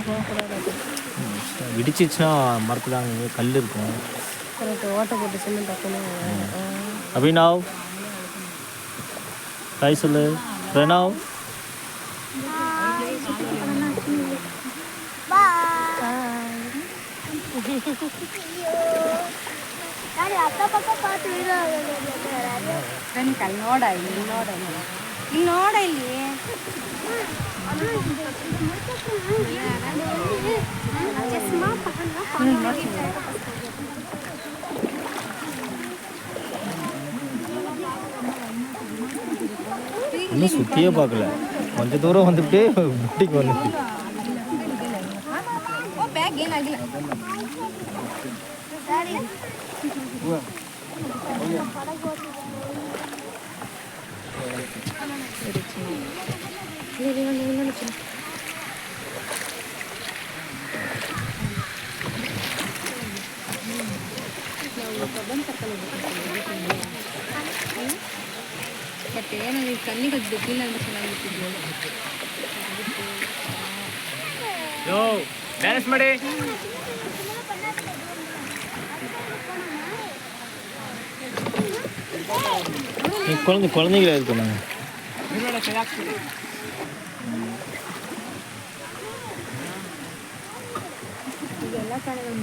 போகக்கூடாது. இடிச்சிச்சுன்னா மரத்தில் அங்கே கல் இருக்கும். கரெக்ட். ஓட்டை போட்டுச்சுன்னு டக்குன்னு. அபினவ் ஹாய் சொல்லு. பிரணவ் ಅಲ್ಲಿ ನೋಡ ಇಲ್ಲಿ ನೋಡ ಇಲ್ಲಿ ನೋಡ ಇಲ್ಲಿ இன்னும் சுற்றியே பார்க்கல. கொஞ்சம் தூரம் வந்துட்டு முட்டிக்கு வந்துட்டு ಬ್ಯಾಗ್ ಏನಾಗಿಲ್ಲ. ಬಟ್ ಏನಾಗಿ ಕಣ್ಣಿಗೆ ಗೊತ್ತಿಲ್ಲ ಅಂತ ಚೆನ್ನಾಗಿರ್ತಿದ್ವಿ. ಯೋ ಡ್ಯಾನ್ಸ್ ಮಾಡಿ. குழந்தைங்களா இருக்கு நாங்கள். ಎಲ್ಲ ಕಡೆಗಳು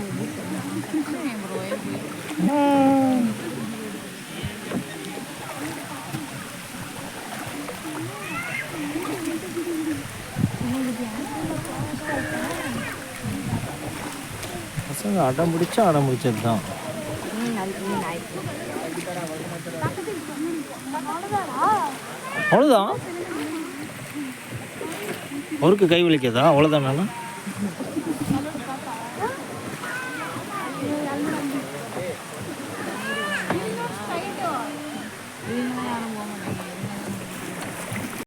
பசங்க அடம் பிடிச்சா அடம் பிடிச்சது தான். அவ்வளோதான். அவருக்கு கை வலிக்காதா? அவ்வளோதான். வேணாம்